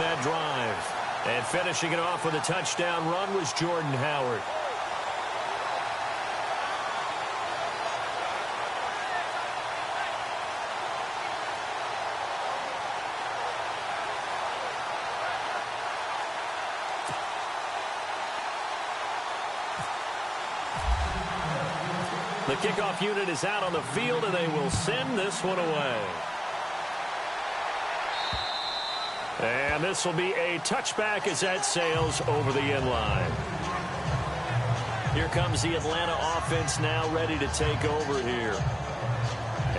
that drive. And finishing it off with a touchdown run was Jordan Howard. The kickoff unit is out on the field, and they will send this one away. And this will be a touchback as that sails over the end line. Here comes the Atlanta offense now ready to take over here.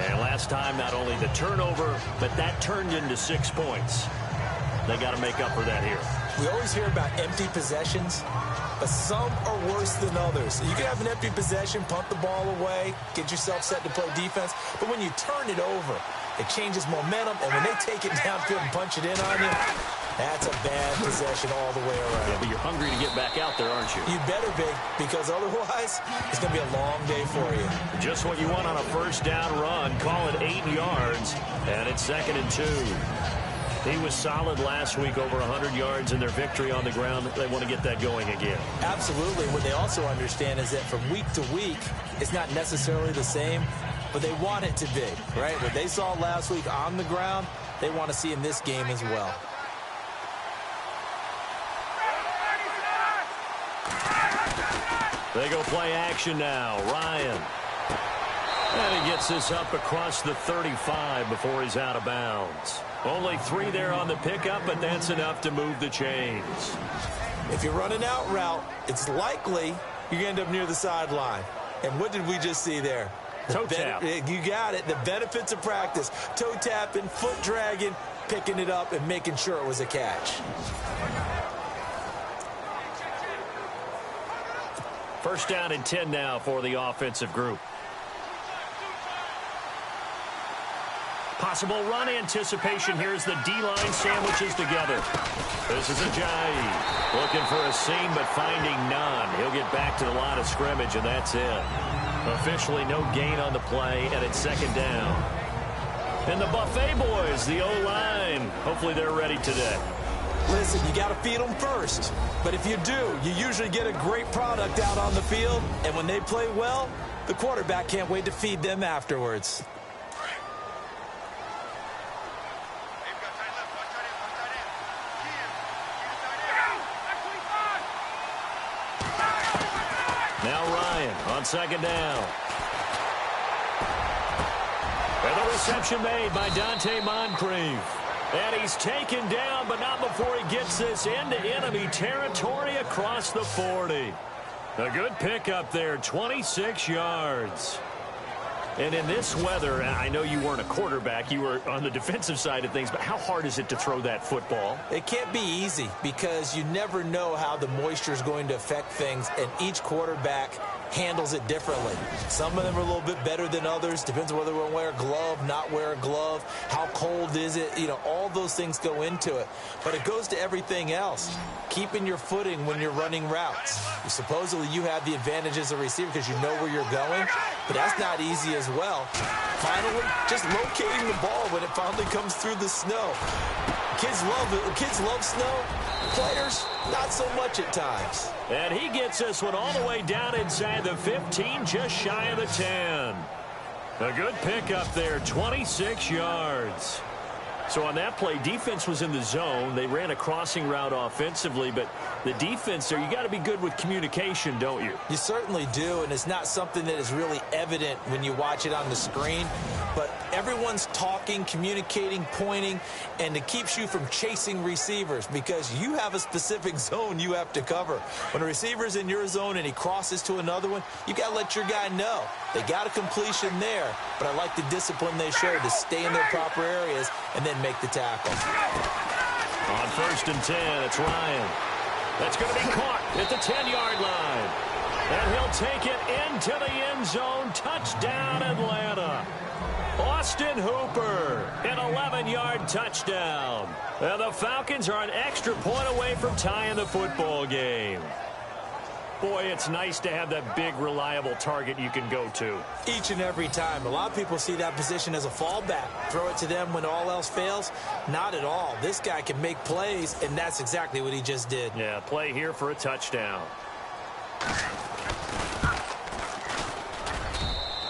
And last time, not only the turnover, but that turned into 6 points. They got to make up for that here. We always hear about empty possessions, but some are worse than others. You can have an empty possession, punt the ball away, get yourself set to play defense, but when you turn it over, it changes momentum, and when they take it downfield and punch it in on you, that's a bad possession all the way around. Yeah, but you're hungry to get back out there, aren't you? You better be, because otherwise, it's going to be a long day for you. Just what you want on a first down run. Call it 8 yards, and it's 2nd and 2. He was solid last week, over 100 yards in their victory on the ground. They want to get that going again. Absolutely. What they also understand is that from week to week, it's not necessarily the same, but they want it to be, right? What they saw last week on the ground, they want to see in this game as well. They go play action now. Ryan. And he gets this up across the 35 before he's out of bounds. Only 3 there on the pickup, but that's enough to move the chains. If you're running out route, it's likely you're going to end up near the sideline. And what did we just see there? Toe tap. You got it. The benefits of practice. Toe tapping, foot dragging, picking it up, and making sure it was a catch. First down and 10 now for the offensive group. Possible run anticipation here as the D-line sandwiches together. This is Ajayi looking for a seam but finding none. He'll get back to the line of scrimmage, and that's it. Officially no gain on the play, and it's 2nd down. And the Buffet boys, the O-line, hopefully they're ready today. Listen, you got to feed them first. But if you do, you usually get a great product out on the field. And when they play well, the quarterback can't wait to feed them afterwards. Now Ryan on 2nd down. And the reception made by Dante Moncrief. And he's taken down, but not before he gets this into enemy territory across the 40. A good pickup there, 26 yards. And in this weather, I know you weren't a quarterback, you were on the defensive side of things, but how hard is it to throw that football? It can't be easy because you never know how the moisture is going to affect things, and each quarterback handles it differently. Some of them are a little bit better than others. Depends on whether they wear a glove, not wear a glove, how cold is it. You know, all those things go into it. But it goes to everything else. Keeping your footing when you're running routes. Supposedly you have the advantage as a receiver because you know where you're going, but that's not easy as well. Finally, just locating the ball when it finally comes through the snow. Kids love it. Kids love snow. Players, not so much at times. And he gets this one all the way down inside the 15, just shy of the 10. A good pickup there, 26 yards. So on that play, defense was in the zone. They ran a crossing route offensively, but the defense there, you got to be good with communication, don't you? You certainly do, and it's not something that is really evident when you watch it on the screen. But everyone's talking, communicating, pointing, and it keeps you from chasing receivers because you have a specific zone you have to cover. When a receiver's in your zone and he crosses to another one, you got to let your guy know. They got a completion there, but I like the discipline they showed to stay in their proper areas and then make the tackle. On 1st and 10, it's Ryan. That's going to be caught at the 10-yard line. And he'll take it into the end zone. Touchdown, Atlanta. Austin Hooper, an 11-yard touchdown. And the Falcons are an extra point away from tying the football game. Boy, it's nice to have that big, reliable target you can go to. Each and every time. A lot of people see that position as a fallback. Throw it to them when all else fails. Not at all. This guy can make plays, and that's exactly what he just did. Yeah, play here for a touchdown.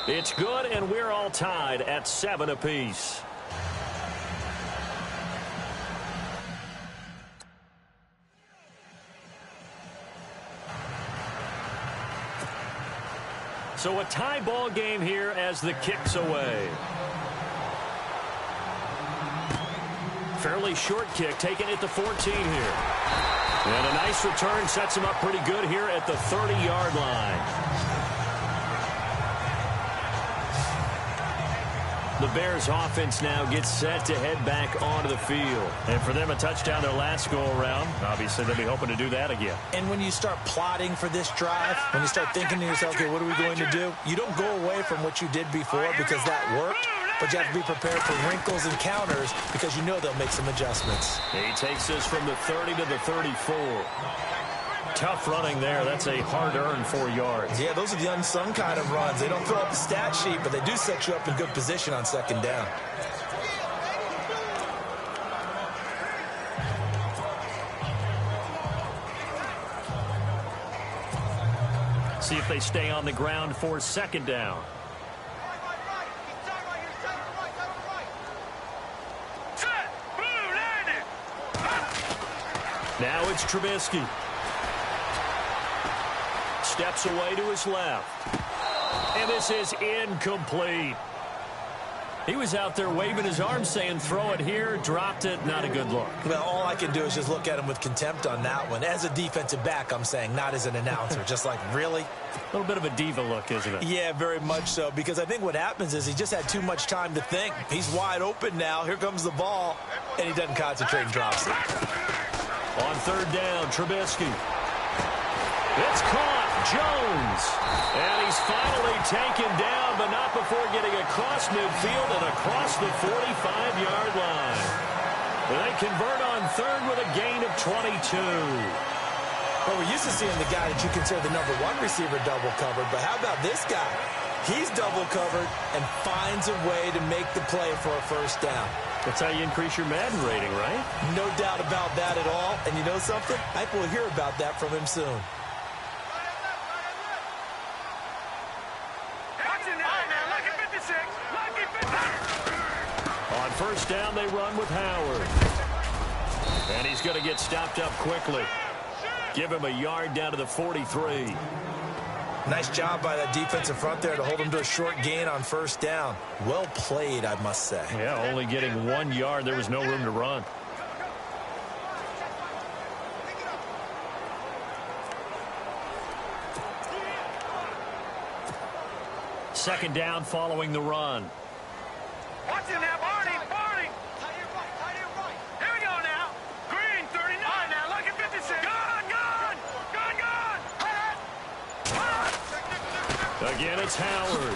It's good, and we're all tied at 7 apiece. So a tie ball game here as the kick's away. Fairly short kick, taking it to 14 here. And a nice return sets him up pretty good here at the 30-yard line. The Bears offense now gets set to head back onto the field. And for them, a touchdown their last go-around. Obviously, they'll be hoping to do that again. And when you start plotting for this drive, when you start thinking to yourself, okay, what are we going to do? You don't go away from what you did before because that worked, but you have to be prepared for wrinkles and counters because you know they'll make some adjustments. He takes us from the 30 to the 34. Tough running there. That's a hard-earned 4 yards. Yeah, those are the unsung kind of runs. They don't fill up the stat sheet, but they do set you up in good position on second down. See if they stay on the ground for second down. Now it's Trubisky. Steps away to his left. And this is incomplete. He was out there waving his arms saying, throw it here, dropped it, not a good look. Well, all I can do is just look at him with contempt on that one. As a defensive back, I'm saying, not as an announcer. Just like, really? A little bit of a diva look, isn't it? Yeah, very much so, because I think what happens is he just had too much time to think. He's wide open now. Here comes the ball, and he doesn't concentrate and drops it. On third down, Trubisky. It's caught. Jones. And he's finally taken down, but not before getting across midfield and across the 45-yard line. They convert on third with a gain of 22. Well, we're used to seeing the guy that you consider the number one receiver double covered, but how about this guy? He's double covered and finds a way to make the play for a first down. That's how you increase your Madden rating, right? No doubt about that at all. And you know something? I think we'll hear about that from him soon. On first down, they run with Howard. And he's going to get stopped up quickly. Give him a yard down to the 43. Nice job by that defensive front there to hold him to a short gain on first down. Well played, I must say. Yeah, only getting 1 yard. There was no room to run. Second down following the run. Watch it now, Barney. Barney. Tight end right. Here we go now. Green, 39. Now look at 56. Gone. Again, it's Howard.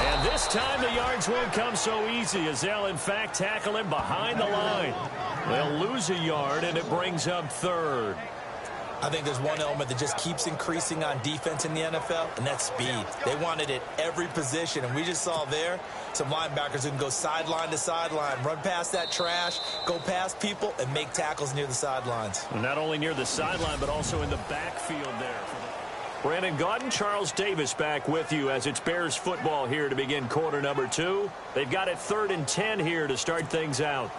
And this time the yards won't come so easy as they'll, in fact, tackle him behind the line. They'll lose a yard, and it brings up third. I think there's one element that just keeps increasing on defense in the NFL, and that's speed. They want it at every position, and we just saw there some linebackers who can go sideline to sideline, run past that trash, go past people, and make tackles near the sidelines. And not only near the sideline, but also in the backfield there. Brandon Gaudin, Charles Davis back with you as it's Bears football here to begin quarter number 2. They've got it 3rd and 10 here to start things out.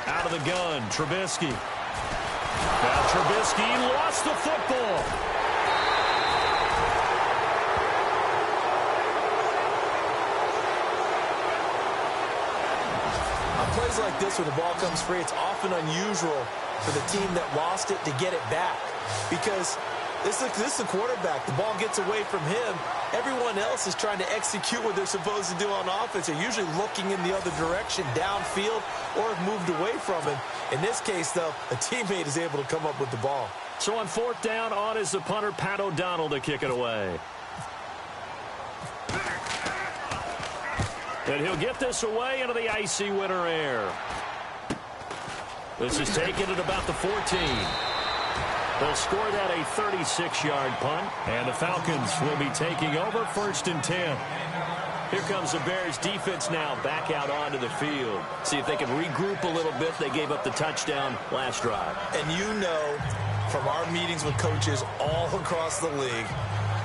Out of the gun, Trubisky. Now Trubisky lost the football. On plays like this, when the ball comes free, it's often unusual for the team that lost it to get it back. Because this is the quarterback. The ball gets away from him. Everyone else is trying to execute what they're supposed to do on offense. They're usually looking in the other direction, downfield, or have moved away from him. In this case, though, a teammate is able to come up with the ball. So on 4th down, on is the punter, Pat O'Donnell, to kick it away. And he'll get this away into the icy winter air. This is taken at about the 14. They'll score that a 36-yard punt. And the Falcons will be taking over 1st and 10. Here comes the Bears defense now back out onto the field. See if they can regroup a little bit. They gave up the touchdown last drive. And you know from our meetings with coaches all across the league,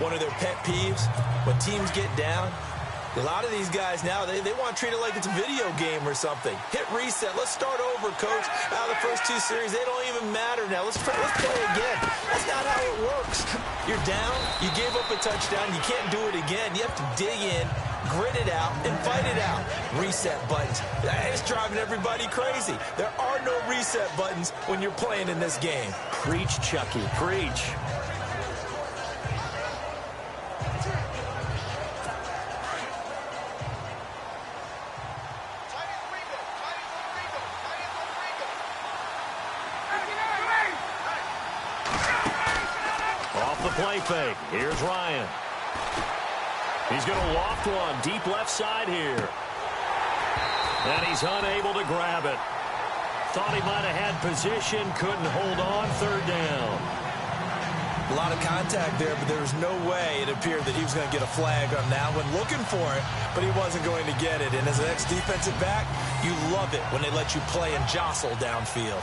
one of their pet peeves, when teams get down, a lot of these guys now, they want to treat it like it's a video game or something. Hit reset. Let's start over, coach. Now the first 2 series, they don't even matter now. Let's play again. That's not how it works. You're down. You gave up a touchdown. You can't do it again. You have to dig in, grit it out, and fight it out. Reset buttons. It's driving everybody crazy. There are no reset buttons when you're playing in this game. Preach, Chucky. Preach. Play fake. Here's Ryan. He's going to loft one deep left side here. And he's unable to grab it. Thought he might have had position. Couldn't hold on. 3rd down. A lot of contact there, but there was no way it appeared that he was going to get a flag on that one. Looking for it, but he wasn't going to get it. And as an ex-defensive back, you love it when they let you play and jostle downfield.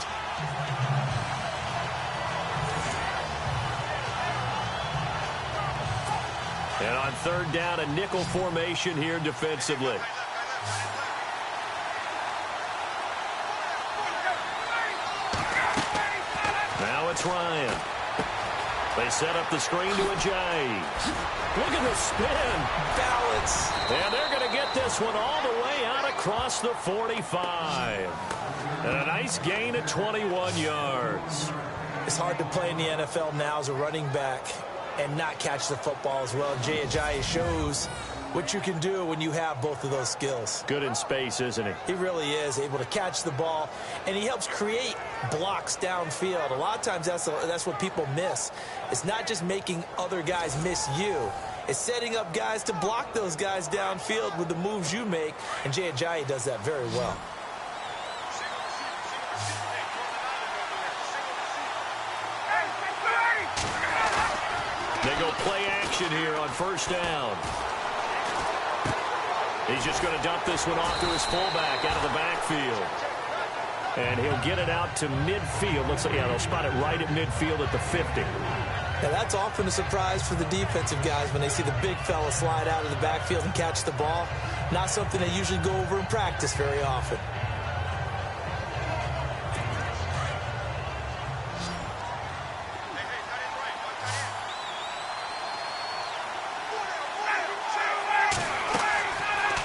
And on 3rd down, a nickel formation here defensively. Now it's Ryan. They set up the screen to Ajayi. Look at the spin. Balance. And they're going to get this one all the way out across the 45. And a nice gain of 21 yards. It's hard to play in the NFL now as a running back and not catch the football as well. Jay Ajayi shows what you can do when you have both of those skills. Good in space, isn't he? He really is able to catch the ball, and he helps create blocks downfield. A lot of times that's what people miss. It's not just making other guys miss you. It's setting up guys to block those guys downfield with the moves you make, and Jay Ajayi does that very well. They go play action here on 1st down. He's just going to dump this one off to his fullback out of the backfield. And he'll get it out to midfield. Looks like, yeah, they'll spot it right at midfield at the 50. Now, that's often a surprise for the defensive guys when they see the big fella slide out of the backfield and catch the ball. Not something they usually go over in practice very often.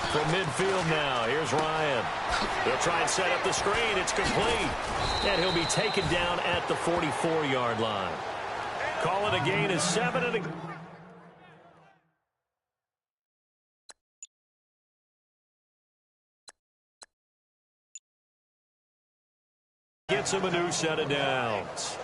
From midfield now, here's Ryan. They'll try and set up the screen. It's complete. And he'll be taken down at the 44-yard line. Call it a gain of 7 and a... Gets him a new set of downs.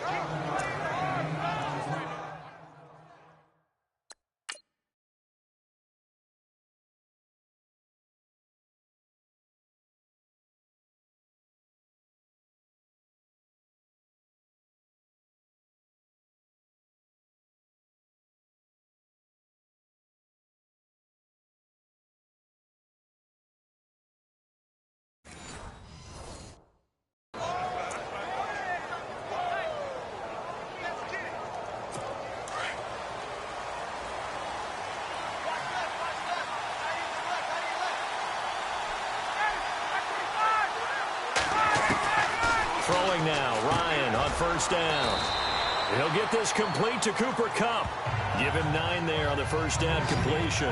Throwing now, Ryan on 1st down. He'll get this complete to Cooper Kupp. Give him 9 there on the 1st down completion.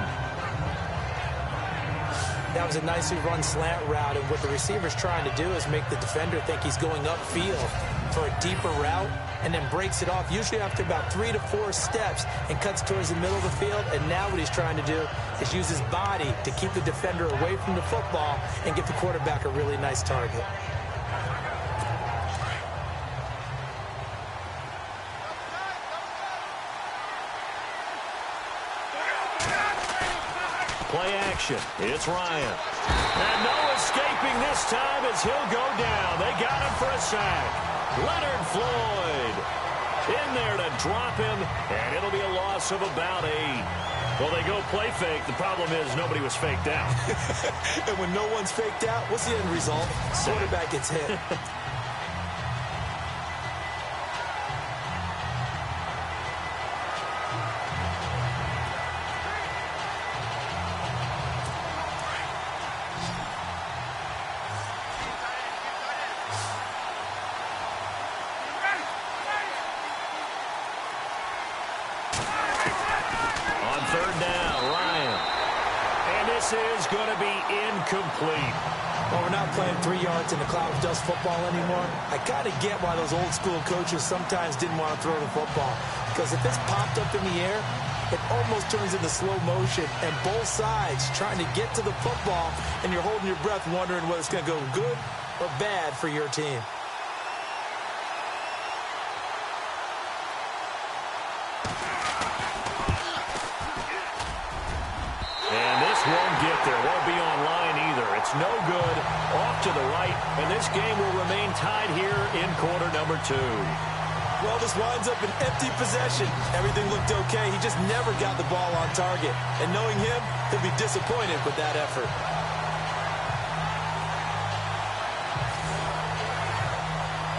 That was a nicely run slant route, and what the receiver's trying to do is make the defender think he's going upfield for a deeper route, and then breaks it off, usually after about 3 to 4 steps, and cuts towards the middle of the field. And now what he's trying to do is use his body to keep the defender away from the football and give the quarterback a really nice target. Play action. It's Ryan. And no escaping this time as he'll go down. They got him for a sack. Leonard Floyd in there to drop him, and it'll be a loss of about 8. Well, they go play fake. The problem is nobody was faked out. And when no one's faked out, what's the end result? Quarterback gets hit. Is going to be incomplete. Well, we're not playing 3 yards in the cloud of dust football anymore. I got to get why those old school coaches sometimes didn't want to throw the football. Because if it's popped up in the air, it almost turns into slow motion. And both sides trying to get to the football, and you're holding your breath wondering whether it's going to go good or bad for your team. Won't get there. Won't be online either. It's no good. Off to the right. And this game will remain tied here in quarter number 2. Well, this winds up an empty possession. Everything looked okay. He just never got the ball on target. And knowing him, he'll be disappointed with that effort.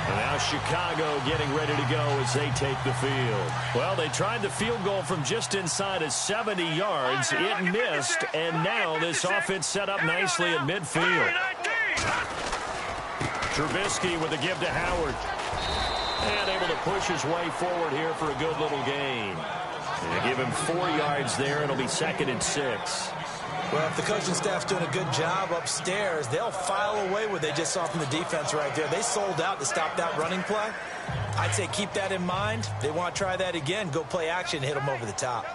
And now Chicago getting ready to go as they take the field. Well, they tried the field goal from just inside of 70 yards. It missed, and now this offense set up nicely at midfield. Trubisky with the give to Howard. And able to push his way forward here for a good little gain. They give him 4 yards there. It'll be 2nd and 6. Well, if the coaching staff's doing a good job upstairs, they'll file away what they just saw from the defense right there. They sold out to stop that running play. I'd say keep that in mind. They want to try that again. Go play action, hit them over the top.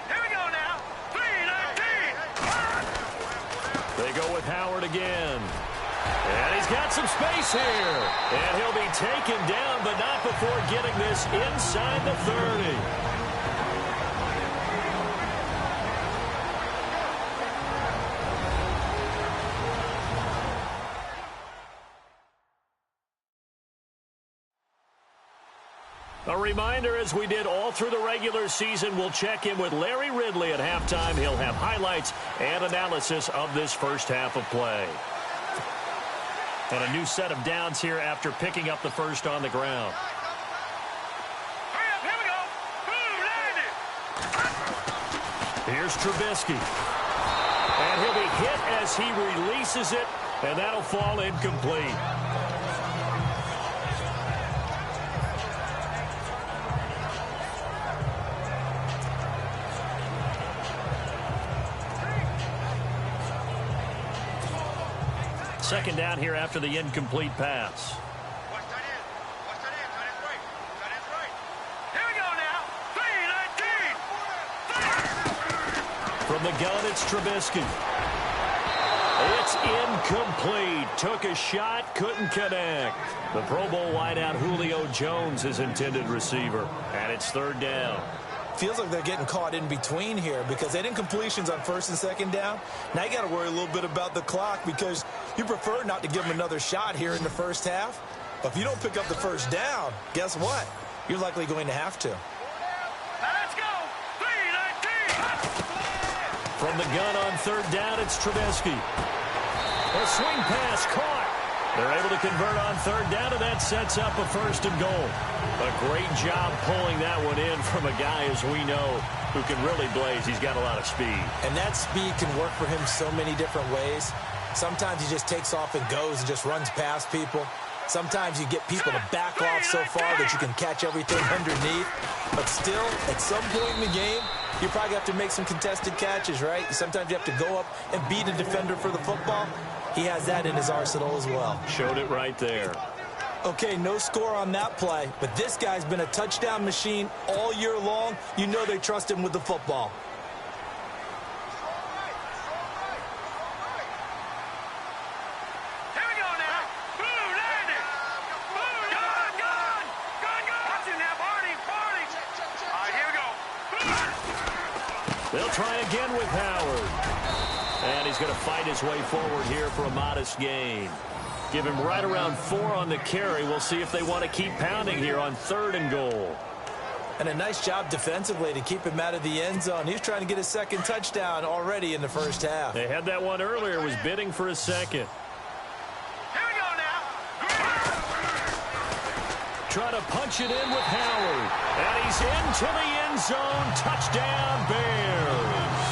Here we go now. 3-19. They go with Howard again. And he's got some space here. And he'll be taken down, but not before getting this inside the 30. A reminder, as we did all through the regular season, we'll check in with Larry Ridley at halftime. He'll have highlights and analysis of this first half of play. And a new set of downs here after picking up the first on the ground. Hurry up, here we go. Boom, landed. Here's Trubisky. And he'll be hit as he releases it, and that'll fall incomplete. Second down here after the incomplete pass. Watch that in. Watch that in. Tight end's right. Tight end's right. Here we go now. 3-19. From the gun, it's Trubisky. It's incomplete. Took a shot, couldn't connect. The Pro Bowl wideout Julio Jones is intended receiver. And it's 3rd down. Feels like they're getting caught in between here because they didn't completions on 1st and 2nd down. Now you got to worry a little bit about the clock because you prefer not to give them another shot here in the first half. But if you don't pick up the 1st down, guess what? You're likely going to have to. Now let's go. 3-19. From the gun on 3rd down, it's Trubisky. A swing pass caught. They're able to convert on 3rd down, and that sets up a 1st and goal. A great job pulling that one in from a guy, as we know, who can really blaze. He's got a lot of speed. And that speed can work for him so many different ways. Sometimes he just takes off and goes and just runs past people. Sometimes you get people to back off so far that you can catch everything underneath. But still, at some point in the game, you probably have to make some contested catches, right? Sometimes you have to go up and beat a defender for the football. He has that in his arsenal as well. Showed it right there. Okay, no score on that play, but this guy's been a touchdown machine all year long. You know they trust him with the football. Here we go now. Boom, landed. Boom, gun. Watch it now, Barney. All right, here we go. They'll try again with Howard. And he's going to fight his way forward here for a modest gain. Give him right around 4 on the carry. We'll see if they want to keep pounding here on 3rd and goal. And a nice job defensively to keep him out of the end zone. He's trying to get his 2nd touchdown already in the first half. They had that one earlier, was bidding for his 2nd. Here we go now. Try to punch it in with Howard. And he's into the end zone. Touchdown, Bears.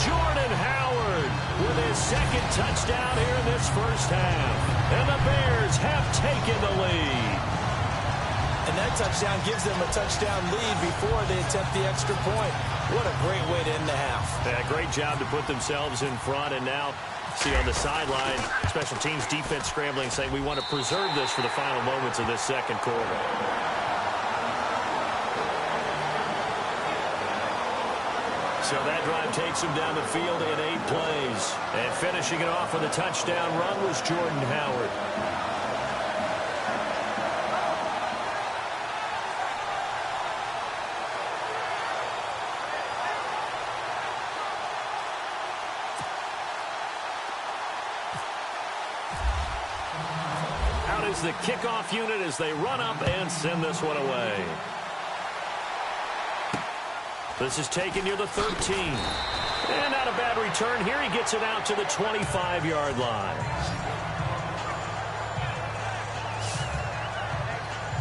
Jordan Howard with his 2nd touchdown here in this first half. And the Bears have taken the lead. And that touchdown gives them a touchdown lead before they attempt the extra point. What a great way to end the half. Yeah, great job to put themselves in front. And now, see on the sideline, special teams defense scrambling, saying we want to preserve this for the final moments of this 2nd quarter. So that drive takes him down the field in 8 plays. And finishing it off with a touchdown run was Jordan Howard. Out is the kickoff unit as they run up and send this one away. This is taken near the 13. And not a bad return here. He gets it out to the 25-yard line.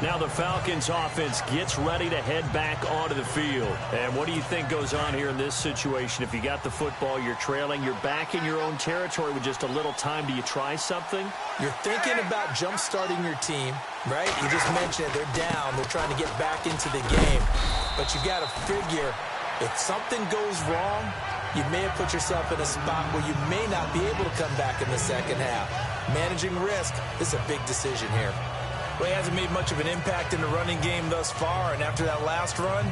Now the Falcons offense gets ready to head back onto the field. And what do you think goes on here in this situation? If you got the football, you're trailing, you're back in your own territory with just a little time. Do you try something? You're thinking about jump-starting your team, right? You just mentioned it. They're down. They're trying to get back into the game. But you got to figure, if something goes wrong, you may have put yourself in a spot where you may not be able to come back in the second half. Managing risk is a big decision here. Well, he hasn't made much of an impact in the running game thus far, and after that last run,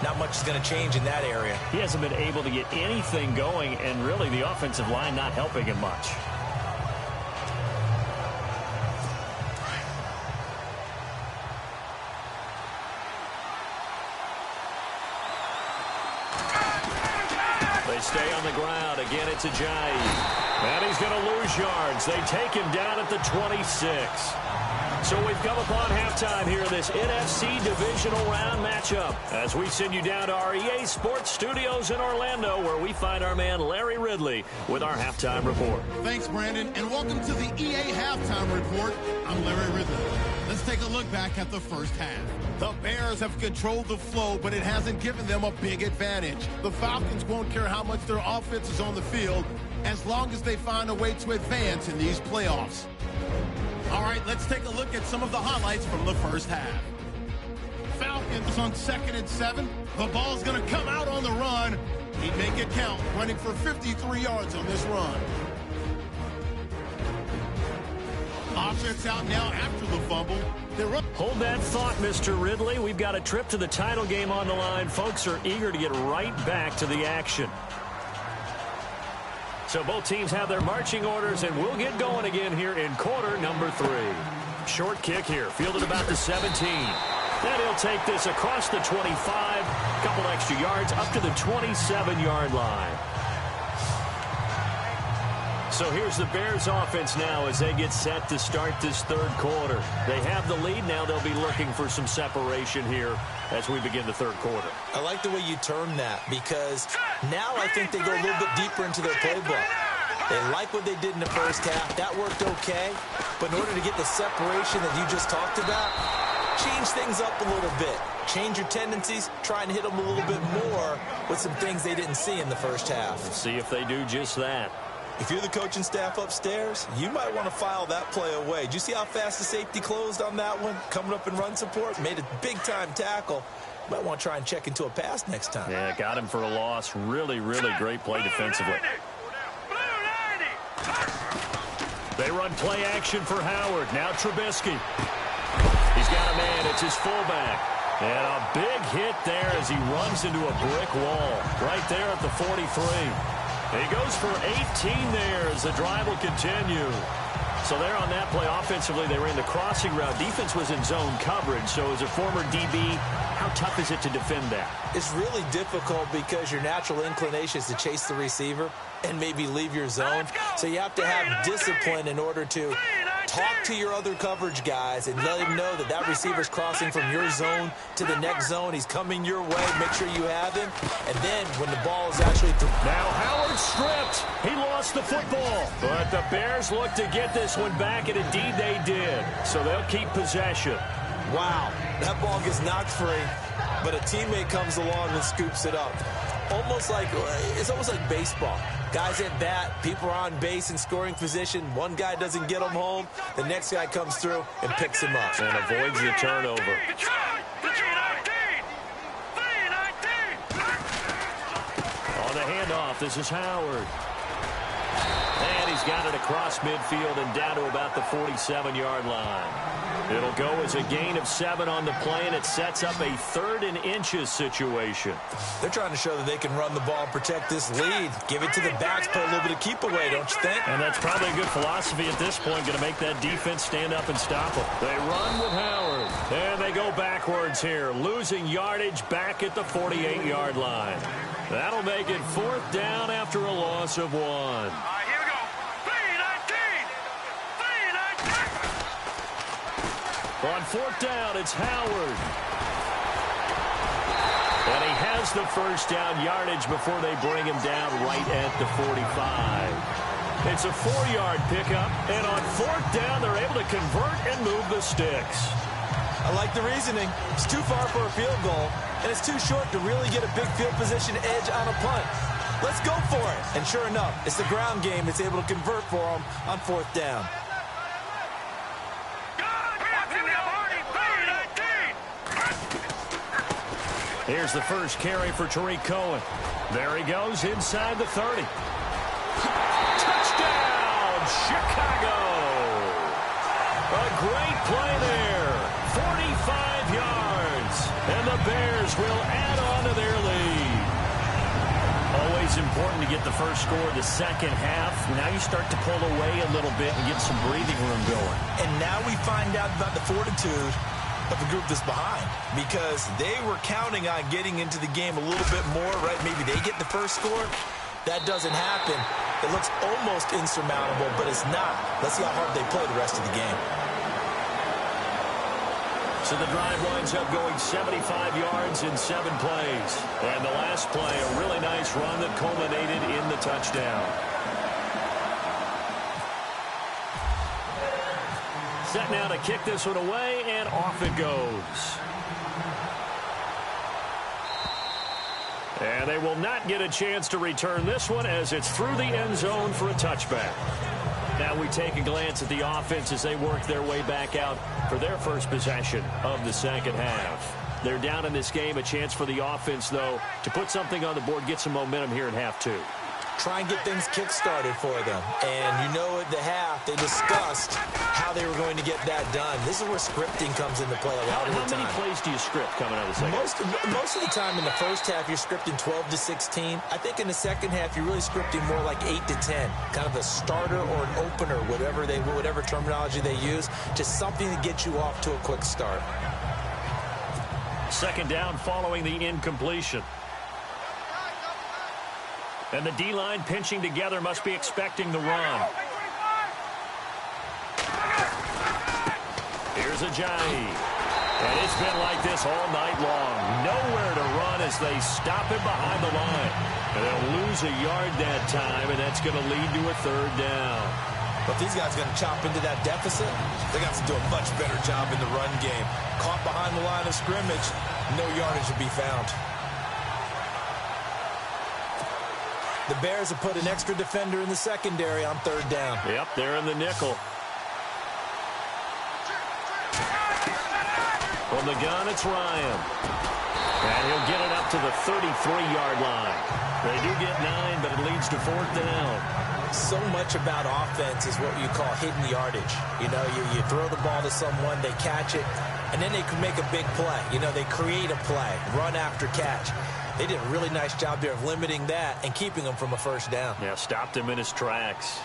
not much is going to change in that area. He hasn't been able to get anything going, and really the offensive line not helping him much. They stay on the ground. Again, it's Ajayi. And he's going to lose yards. They take him down at the 26. So we've come upon halftime here in this NFC Divisional Round matchup as we send you down to our EA Sports Studios in Orlando, where we find our man Larry Ridley with our halftime report. Thanks, Brandon, and welcome to the EA Halftime Report. I'm Larry Ridley. Let's take a look back at the first half. The Bears have controlled the flow, but it hasn't given them a big advantage. The Falcons won't care how much their offense is on the field as long as they find a way to advance in these playoffs. All right, let's take a look at some of the highlights from the first half. Falcons on 2nd and 7. The ball's going to come out on the run. He'd make it count, running for 53 yards on this run. Offense out now after the fumble. Hold that thought, Mr. Ridley. We've got a trip to the title game on the line. Folks are eager to get right back to the action. So both teams have their marching orders, and we'll get going again here in quarter number 3. Short kick here, fielded about the 17. Then he'll take this across the 25, couple extra yards, up to the 27-yard line. So here's the Bears offense now as they get set to start this 3rd quarter. They have the lead now. They'll be looking for some separation here as we begin the 3rd quarter. I like the way you term that, because now I think they go a little bit deeper into their playbook. They like what they did in the first half. That worked okay. But in order to get the separation that you just talked about, change things up a little bit. Change your tendencies, try and hit them a little bit more with some things they didn't see in the first half. Let's see if they do just that. If you're the coaching staff upstairs, you might want to file that play away. Did you see how fast the safety closed on that one? Coming up in run support, made a big-time tackle. Might want to try and check into a pass next time. Yeah, got him for a loss. Really, really great play defensively. They run play action for Howard. Now Trubisky. He's got a man. It's his fullback. And a big hit there as he runs into a brick wall right there at the 43. He goes for 18 there as the drive will continue. So there on that play, offensively, they ran the crossing route. Defense was in zone coverage. So as a former DB, how tough is it to defend that? It's really difficult because your natural inclination is to chase the receiver and maybe leave your zone. So you have to have discipline in order to talk to your other coverage guys and let him know that that receiver's crossing from your zone to the next zone. He's coming your way. Make sure you have him. And then when the ball is actually through. Now Howard stripped. He lost the football. But the Bears look to get this one back, and indeed they did. So they'll keep possession. Wow, that ball gets knocked free, but a teammate comes along and scoops it up. It's almost like baseball. Guys at bat, people are on base in scoring position. One guy doesn't get him home. The next guy comes through and picks him up. And avoids the turnover. On the handoff, this is Howard. And he's got it across midfield and down to about the 47-yard line. It'll go as a gain of 7 on the play, and it sets up a 3rd and inches situation. They're trying to show that they can run the ball and protect this lead. Give it to the backs, put a little bit of keep away, don't you think? And that's probably a good philosophy at this point, going to make that defense stand up and stop them. They run with Howard, and they go backwards here, losing yardage back at the 48-yard line. That'll make it 4th down after a loss of 1. Here we go. 3-19. On 4th down, it's Howard. And he has the first down yardage before they bring him down right at the 45. It's a 4-yard pickup, and on 4th down, they're able to convert and move the sticks. I like the reasoning. It's too far for a field goal, and it's too short to really get a big field position edge on a punt. Let's go for it. And sure enough, it's the ground game that's able to convert for them on 4th down. Here's the first carry for Tariq Cohen. There he goes inside the 30. Touchdown, Chicago! A great play there. 45 yards. And the Bears will add on to their lead. Always important to get the first score of the second half. Now you start to pull away a little bit and get some breathing room going. And now we find out about the fortitude of the group that's behind, because they were counting on getting into the game a little bit more, right? Maybe they get the first score. That doesn't happen. It looks almost insurmountable, but it's not. Let's see how hard they play the rest of the game. So the drive winds up going 75 yards in 7 plays. And the last play, a really nice run that culminated in the touchdown. Set now to kick this one away, and off it goes. And they will not get a chance to return this one as it's through the end zone for a touchback. Now we take a glance at the offense as they work their way back out for their first possession of the second half. They're down in this game. A chance for the offense, though, to put something on the board, get some momentum here in half 2. Try and get things kick-started for them. And you know at the half, they discussed how they were going to get that done. This is where scripting comes into play a lot of the time. How many plays do you script coming out of the second half? Most of the time in the first half, you're scripting 12 to 16. I think in the second half, you're really scripting more like 8 to 10. Kind of a starter or an opener, whatever terminology they use. Just something to get you off to a quick start. Second down following the incompletion. And the D-line pinching together, must be expecting the run. Here's Ajayi. And it's been like this all night long. Nowhere to run as they stop him behind the line. And they'll lose a yard that time, and that's going to lead to a 3rd down. But these guys are going to chop into that deficit. They got to do a much better job in the run game. Caught behind the line of scrimmage, no yardage to be found. The Bears have put an extra defender in the secondary on 3rd down. Yep, they're in the nickel. From the gun, it's Ryan. And he'll get it up to the 33-yard line. They do get 9, but it leads to 4th down. So much about offense is what you call hidden yardage. You know, you throw the ball to someone, they catch it, and then they can make a big play. You know, they create a play, run after catch. They did a really nice job there of limiting that and keeping him from a 1st down. Yeah, stopped him in his tracks.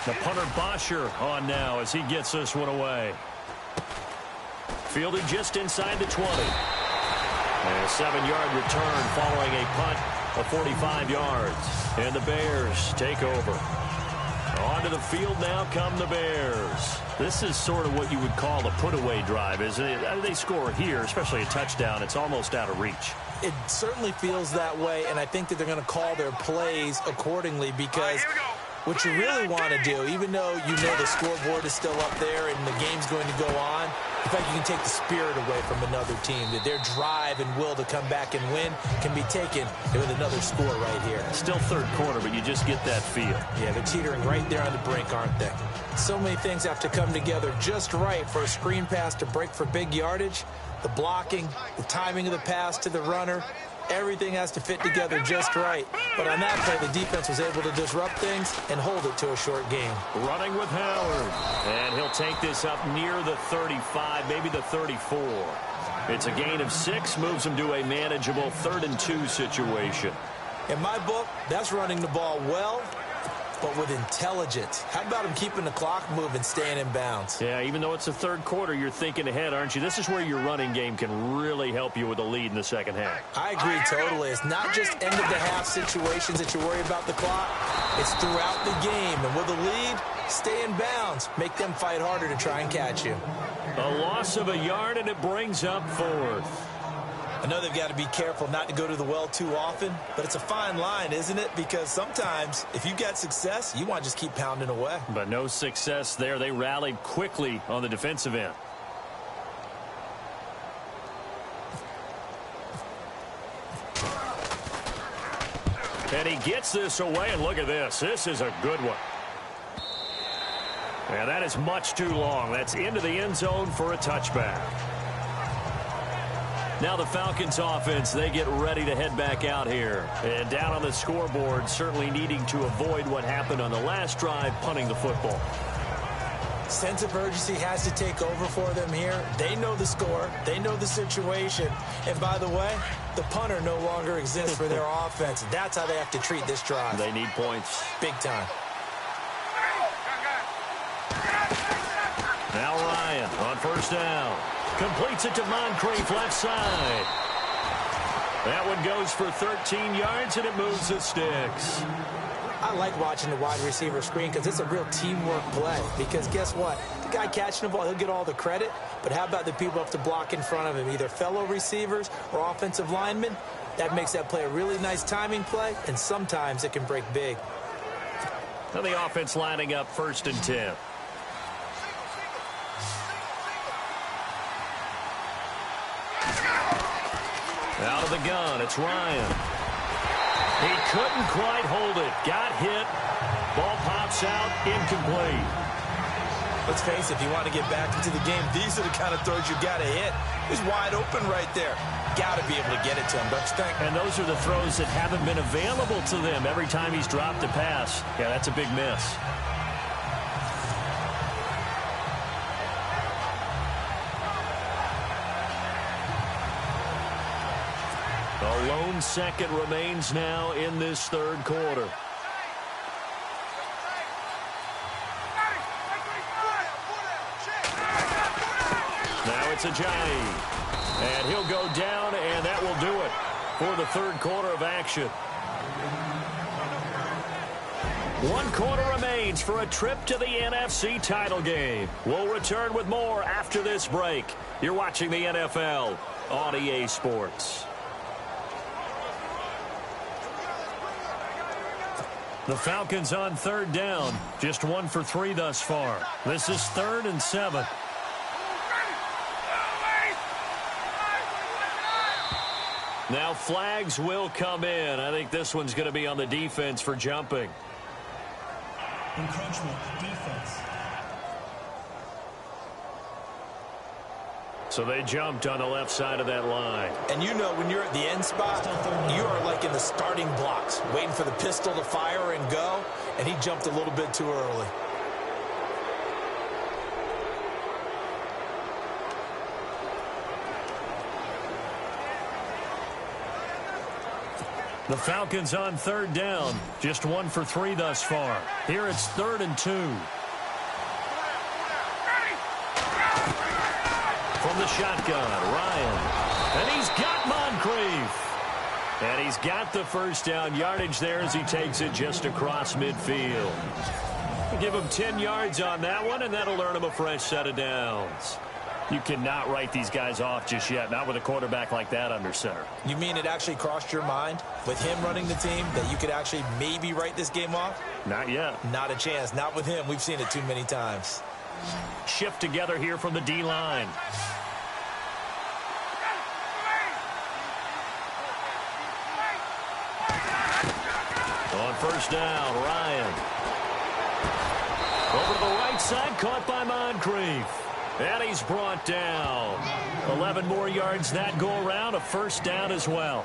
The punter Bosher on now as he gets this one away. Fielded just inside the 20. And a 7-yard return following a punt of 45 yards. And the Bears take over. Onto the field now come the Bears. This is sort of what you would call a put-away drive, isn't it? They score here, especially a touchdown. It's almost out of reach. It certainly feels that way, and I think that they're going to call their plays accordingly because what you really want to do, even though you know the scoreboard is still up there and the game's going to go on, in fact, you can take the spirit away from another team. That their drive and will to come back and win can be taken with another score right here. Still third quarter, but you just get that feel. Yeah, they're teetering right there on the brink, aren't they? So many things have to come together just right for a screen pass to break for big yardage. The blocking, the timing of the pass to the runner, everything has to fit together just right. But on that play, the defense was able to disrupt things and hold it to a short game. Running with Howard. And he'll take this up near the 35, maybe the 34. It's a gain of 6, moves him to a manageable 3rd and 2 situation. In my book, that's running the ball well, but with intelligence. How about him keeping the clock moving, staying in bounds? Yeah, even though it's the third quarter, you're thinking ahead, aren't you? This is where your running game can really help you with a lead in the second half. I agree totally. It's not just end-of-the-half situations that you worry about the clock. It's throughout the game. And with a lead, stay in bounds. Make them fight harder to try and catch you. A loss of a yard, and it brings up 4th. I know they've got to be careful not to go to the well too often, but it's a fine line, isn't it? Because sometimes, if you got success, you want to just keep pounding away. But no success there. They rallied quickly on the defensive end. And he gets this away, and look at this. This is a good one. And that is much too long. That's into the end zone for a touchback. Now the Falcons offense, they get ready to head back out here. And down on the scoreboard, certainly needing to avoid what happened on the last drive, punting the football. Sense of urgency has to take over for them here. They know the score. They know the situation. And by the way, the punter no longer exists for their offense. That's how they have to treat this drive. They need points. Big time. Now Ryan on first down. Completes it to Moncrief left side. That one goes for 13 yards, and it moves the sticks. I like watching the wide receiver screen because it's a real teamwork play. Because guess what? The guy catching the ball, he'll get all the credit. But how about the people who have to block in front of him, either fellow receivers or offensive linemen? That makes that play a really nice timing play, and sometimes it can break big. Now the offense lining up 1st and 10. Out of the gun, it's Ryan. He couldn't quite hold it. Got hit. Ball pops out, incomplete. Let's face it, if you want to get back into the game, these are the kind of throws you got to hit. He's wide open right there. Got to be able to get it to him, don't you think? And those are the throws that haven't been available to them every time he's dropped a pass. Yeah, that's a big miss. A lone second remains now in this third quarter. Now it's Ajayi. And he'll go down, and that will do it for the third quarter of action. 1 quarter remains for a trip to the NFC title game. We'll return with more after this break. You're watching the NFL on EA Sports. The Falcons on third down. Just 1 for 3 thus far. This is 3rd and 7. Now flags will come in. I think this one's going to be on the defense for jumping. Encroachment, defense. So they jumped on the left side of that line. And you know when you're at the end spot, you are like in the starting blocks, waiting for the pistol to fire and go, and he jumped a little bit too early. The Falcons on third down. Just 1 for 3 thus far. Here it's 3rd and 2. From the shotgun, Ryan. And he's got Moncrief. And he's got the first down yardage there as he takes it just across midfield. Give him 10 yards on that one, and that'll earn him a fresh set of downs. You cannot write these guys off just yet, not with a quarterback like that under center. You mean it actually crossed your mind with him running the team that you could actually maybe write this game off? Not yet. Not a chance. Not with him. We've seen it too many times. Shift together here from the D-line. On first down, Ryan. Over to the right side, caught by Moncrief. And he's brought down. 11 more yards that go around, a first down as well.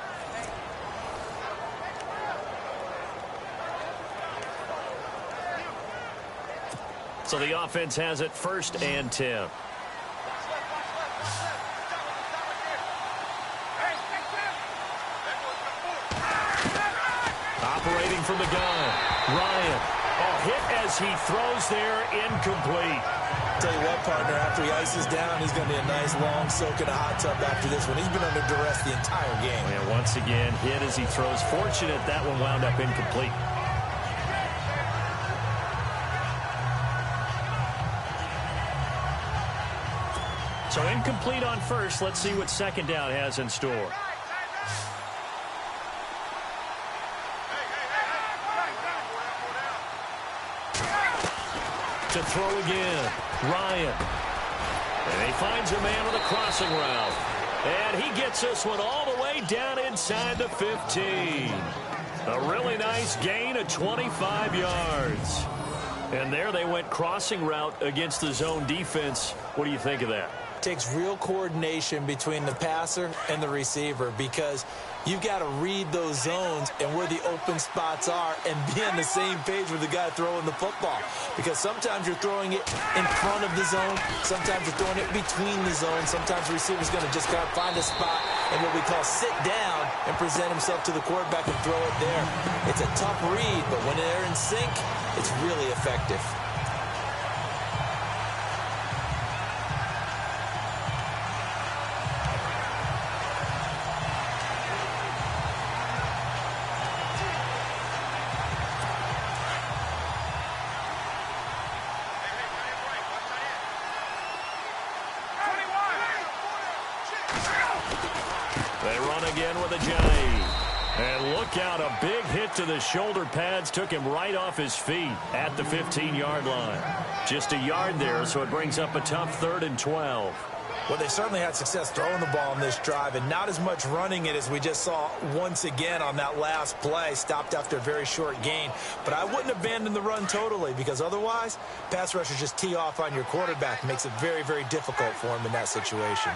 So the offense has it 1st and 10. Operating from the gun, Ryan. Hit as he throws there, incomplete. Tell you what, partner, after he ices down, he's going to be a nice long soak in a hot tub after this one. He's been under duress the entire game. And once again, hit as he throws. Fortunate that one wound up incomplete. So incomplete on first. Let's see what second down has in store. To throw again, Ryan. And he finds a man on the crossing route. And he gets this one all the way down inside the 15. A really nice gain of 25 yards. And there they went crossing route against the zone defense. What do you think of that? Takes real coordination between the passer and the receiver because you've got to read those zones and where the open spots are and be on the same page with the guy throwing the football. Because sometimes you're throwing it in front of the zone. Sometimes you're throwing it between the zones. Sometimes the receiver's going to just kind of find a spot and what we call sit down and present himself to the quarterback and throw it there. It's a tough read, but when they're in sync, it's really effective. Out a big hit to the shoulder pads, took him right off his feet at the 15-yard line. Just a yard there, so it brings up a tough 3rd and 12. Well, they certainly had success throwing the ball in this drive and not as much running it as we just saw once again on that last play. Stopped after a very short gain. But I wouldn't abandon the run totally because otherwise, pass rushers just tee off on your quarterback. Makes it very, very difficult for him in that situation.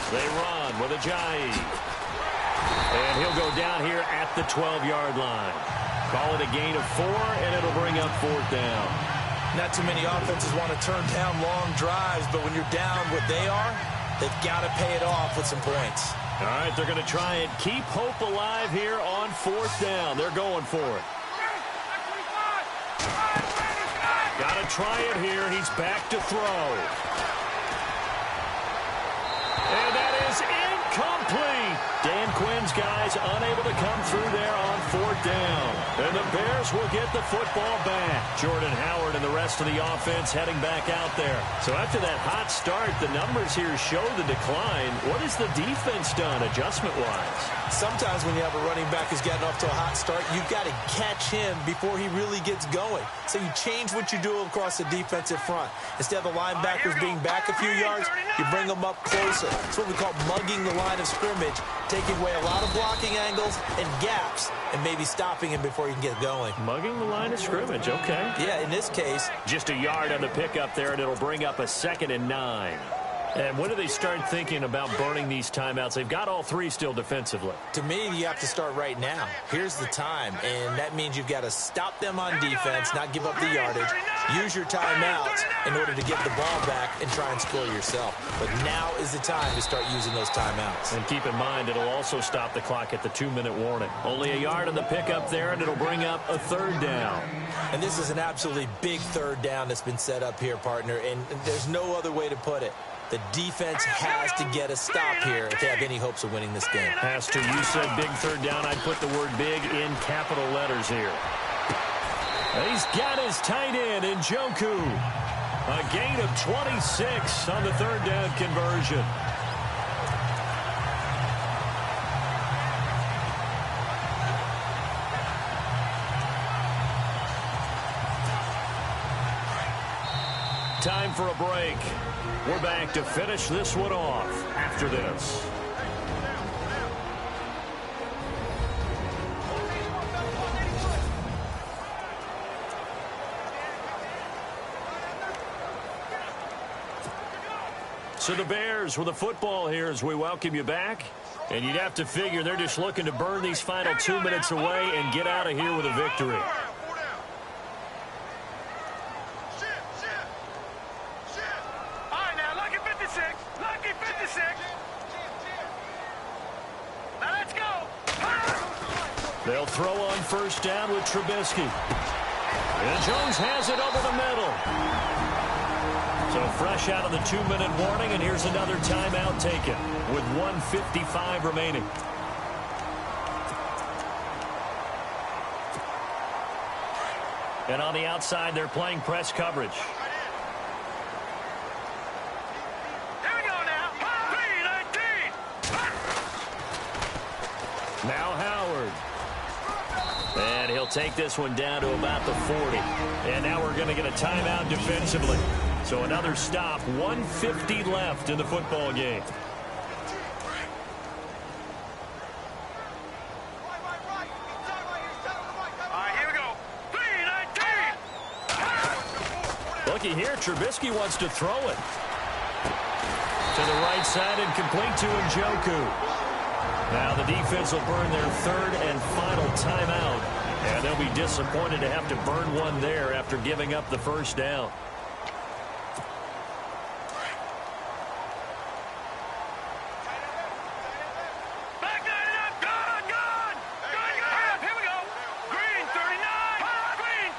They run with Ajayi. And he'll go down here at the 12-yard line. Call it a gain of 4, and it'll bring up 4th down. Not too many offenses want to turn down long drives, but when you're down what they are, they've got to pay it off with some points. All right, they're going to try and keep hope alive here on 4th down. They're going for it. Got to try it here. He's back to throw. And that is incomplete. Dan Quinn's guys unable to come through there on 4th down. And the Bears will get the football back. Jordan Howard and the rest of the offense heading back out there. So after that hot start, the numbers here show the decline. What has the defense done adjustment-wise? Sometimes when you have a running back who's gotten off to a hot start, you've got to catch him before he really gets going. So you change what you do across the defensive front. Instead of the linebackers being back a few yards, you bring them up closer. It's what we call mugging the line of scrimmage, taking away a lot of blocking angles and gaps and maybe stopping him before he can get going. Mugging the line of scrimmage, okay. Yeah, in this case. Just a yard on the pickup there, and it'll bring up a 2nd and 9. And when do they start thinking about burning these timeouts? They've got all 3 still defensively. To me, you have to start right now. Here's the time, and that means you've got to stop them on defense, not give up the yardage, Use your timeouts in order to get the ball back and try and score yourself. But now is the time to start using those timeouts. And keep in mind, it'll also stop the clock at the 2-minute warning. Only a yard on the pickup there, and it'll bring up a third down. And this is an absolutely big third down that's been set up here, partner, and there's no other way to put it. The defense has to get a stop here if they have any hopes of winning this game. Has to. You said big third down. I'd put the word big in capital letters here. He's got his tight end, Njoku. A gain of 26 on the third down conversion. Time for a break. We're back to finish this one off after this. So the Bears with the football here as we welcome you back. And you'd have to figure they're just looking to burn these final 2 minutes away and get out of here with a victory. They'll throw on first down with Trubisky. And Jones has it over the middle. So fresh out of the 2-minute warning, and here's another timeout taken with 1:55 remaining. And on the outside, they're playing press coverage. Here we go now. 3-19. Now Howard. And he'll take this one down to about the 40. And now we're going to get a timeout defensively. So another stop, 1:50 left in the football game. All right, here we go. 3-19. Looky here, Trubisky wants to throw it. To the right side and complete to Njoku. Now the defense will burn their third and final timeout. And they'll be disappointed to have to burn one there after giving up the first down. Back that up. Good, good. Good, good. Here we go. Green 39. Green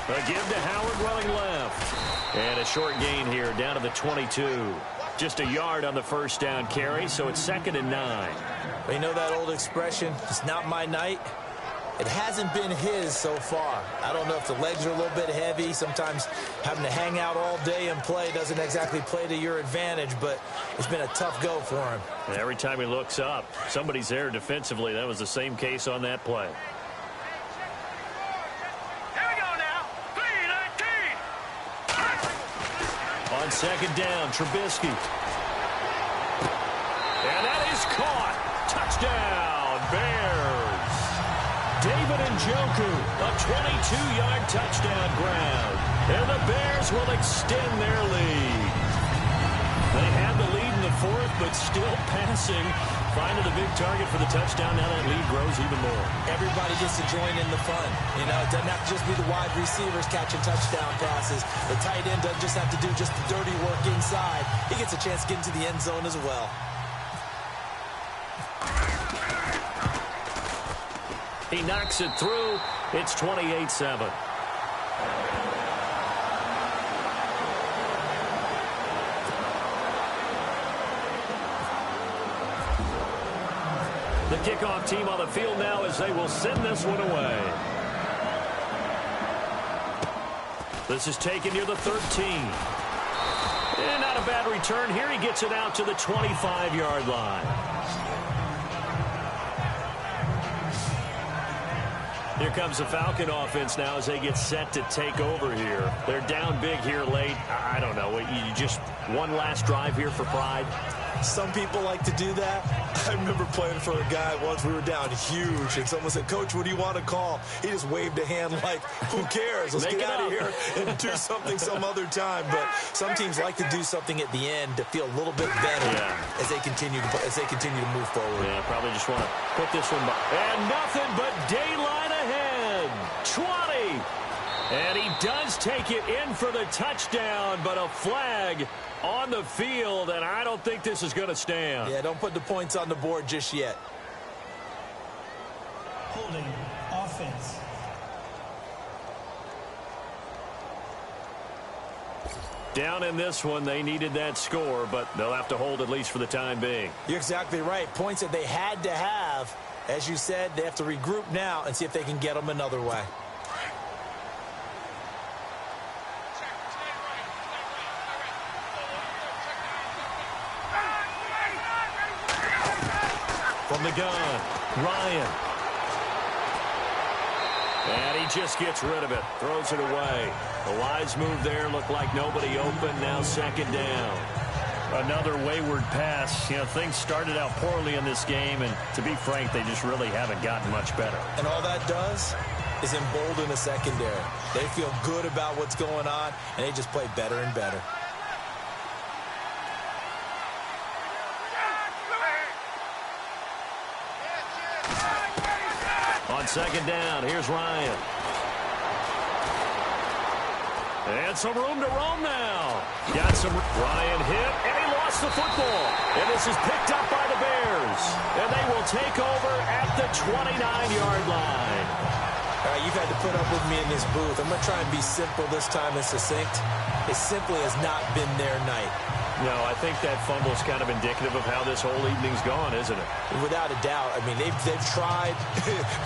39. A give to Howard running left. And a short gain here down to the 22. Just a yard on the first down carry, so it's 2nd and 9. You know that old expression, it's not my night? It hasn't been his so far. I don't know if the legs are a little bit heavy. Sometimes having to hang out all day and play doesn't exactly play to your advantage, but it's been a tough go for him. And every time he looks up, somebody's there defensively. That was the same case on that play. Here we go now. 3-19. On second down, Trubisky. And that is caught. Touchdown, Bears. David Njoku, a 22-yard touchdown grab. And the Bears will extend their lead. They had the lead in the fourth, but still passing. Finding the big target for the touchdown. Now that lead grows even more. Everybody gets to join in the fun. You know, it doesn't have to just be the wide receivers catching touchdown passes. The tight end doesn't just have to do just the dirty work inside. He gets a chance to get into the end zone as well. He knocks it through. It's 28-7. The kickoff team on the field now as they will send this one away. This is taken near the 13. And not a bad return here. He gets it out to the 25-yard line. Here comes the Falcon offense now as they get set to take over here. They're down big here late. I don't know. You just one last drive here for pride. Some people like to do that. I remember playing for a guy once. We were down huge, and someone said, "Coach, what do you want to call?" He just waved a hand like, "Who cares? Let's get out of here and do something some other time." But some teams like to do something at the end to feel a little bit better as they continue to move forward. Yeah, probably just want to put this one by. And nothing but daylight ahead. 20. And he does take it in for the touchdown, but a flag on the field, and I don't think this is going to stand. Yeah, don't put the points on the board just yet. Holding offense. Down in this one, they needed that score, but they'll have to hold at least for the time being. You're exactly right. Points that they had to have. As you said, they have to regroup now and see if they can get them another way. From the gun, Ryan. And he just gets rid of it, throws it away. The wise move there, looked like nobody open, now second down. Another wayward pass. You know, things started out poorly in this game, and to be frank, they just really haven't gotten much better. And all that does is embolden the secondary. They feel good about what's going on, and they just play better and better. On second down, here's Ryan. And some room to roam now. Got some. Ryan hit, and he lost the football. And this is picked up by the Bears. And they will take over at the 29-yard line. All right, you've had to put up with me in this booth. I'm going to try and be simple this time and succinct. It simply has not been their night. No, I think that fumble is kind of indicative of how this whole evening's gone, isn't it? Without a doubt. I mean, they've tried,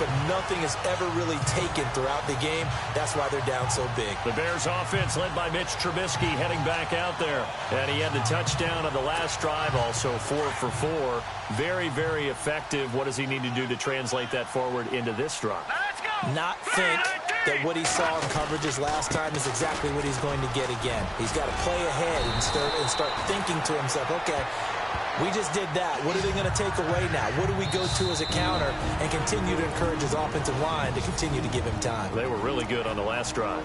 but nothing has ever really taken throughout the game. That's why they're down so big. The Bears offense led by Mitch Trubisky heading back out there. And he had the touchdown on the last drive, also 4 for 4. Very, very effective. What does he need to do to translate that forward into this drive? Not think that what he saw in coverages last time is exactly what he's going to get again. He's got to play ahead and start thinking to himself, okay, we just did that. What are they going to take away now? What do we go to as a counter? And continue to encourage his offensive line to continue to give him time. They were really good on the last drive.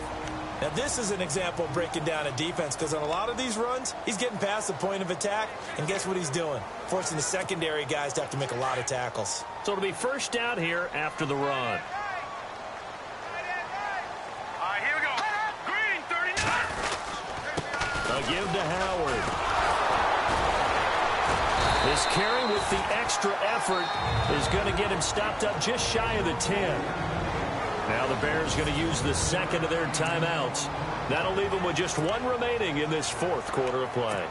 Now, this is an example of breaking down a defense, because on a lot of these runs, he's getting past the point of attack, and guess what he's doing? Forcing the secondary guys to have to make a lot of tackles. So it'll be first down here after the run. Give to Howard. His carry with the extra effort is going to get him stopped up just shy of the 10. Now the Bears going to use the second of their timeouts. That'll leave them with just one remaining in this fourth quarter of play.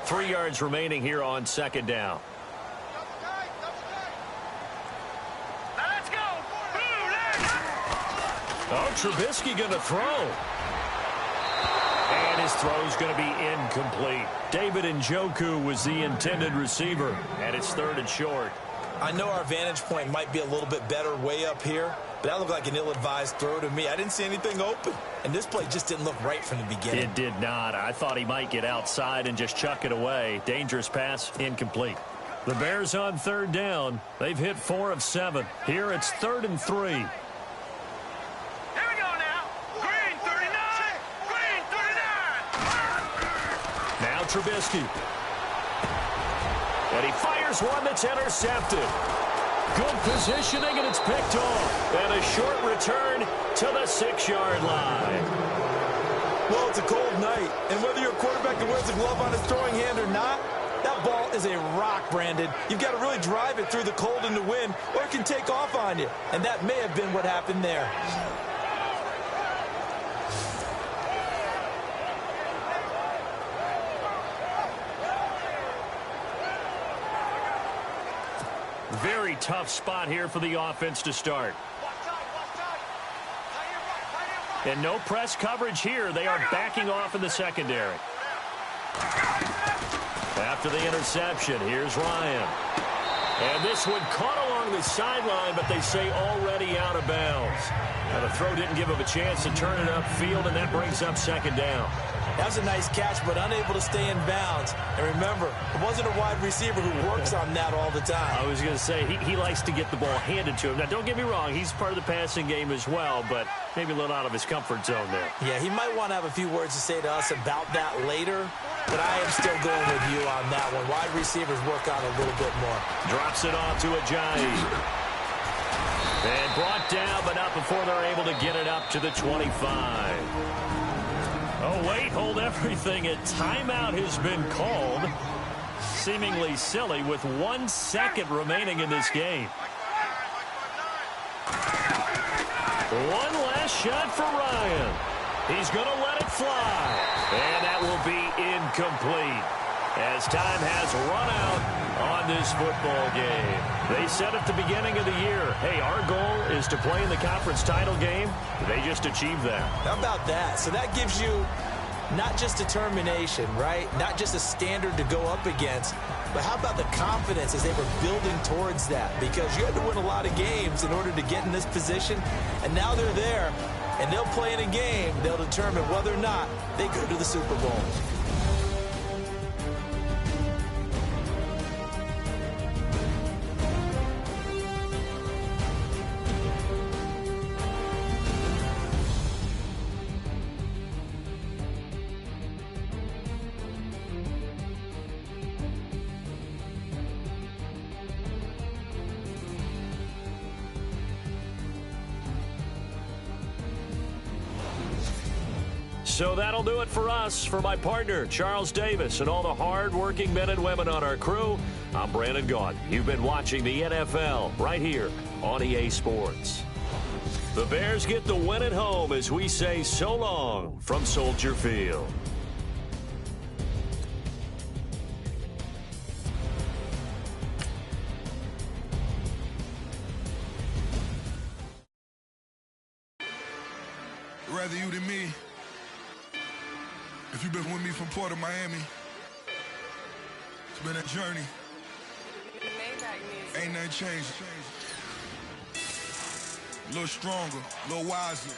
Three yards remaining here on second down. Let's go. Oh, Trubisky going to throw. And his throw's going to be incomplete. David Njoku was the intended receiver, and it's third and short. I know our vantage point might be a little bit better way up here, but that looked like an ill-advised throw to me. I didn't see anything open, and this play just didn't look right from the beginning. It did not. I thought he might get outside and just chuck it away. Dangerous pass, incomplete. The Bears on third down. They've hit 4 of 7. Here it's 3rd and 3. Here we go now. Green 39. Green 39. Now Trubisky. And he fires one that's intercepted. Good positioning, and it's picked off. And a short return to the 6-yard line. Well, it's a cold night, and whether you're a quarterback that wears a glove on his throwing hand or not, that ball is a rock, Brandon. You've got to really drive it through the cold and the wind, or it can take off on you. And that may have been what happened there. Very tough spot here for the offense to start. And no press coverage here. They are backing off in the secondary. After the interception, here's Ryan. And this one caught along the sideline, but they say already out of bounds. Now the throw didn't give him a chance to turn it upfield, and that brings up second down. That was a nice catch, but unable to stay in bounds. And remember, it wasn't a wide receiver who works on that all the time. I was going to say, he likes to get the ball handed to him. Now, don't get me wrong, he's part of the passing game as well, but maybe a little out of his comfort zone there. Yeah, he might want to have a few words to say to us about that later, but I am still going with you on that one. Wide receivers work on a little bit more. Drops it off to Ajayi. And brought down, but not before they're able to get it up to the 25. Oh, wait, hold everything. A timeout has been called. Seemingly silly with 1 second remaining in this game. One last shot for Ryan. He's going to let it fly. And that will be incomplete as time has run out on this football game. They said at the beginning of the year, hey, our goal is to play in the conference title game. They just achieved that. How about that? So that gives you not just determination, right? Not just a standard to go up against, but how about the confidence as they were building towards that? Because you had to win a lot of games in order to get in this position, and now they're there, and they'll play in a game. They'll determine whether or not they go to the Super Bowl. So that'll do it for us. For my partner, Charles Davis, and all the hard-working men and women on our crew, I'm Brandon Gaudin. You've been watching the NFL right here on EA Sports. The Bears get the win at home as we say so long from Soldier Field. Rather you than me. If you've been with me from Port of Miami, it's been a journey. Ain't nothing changed. A little stronger, a little wiser.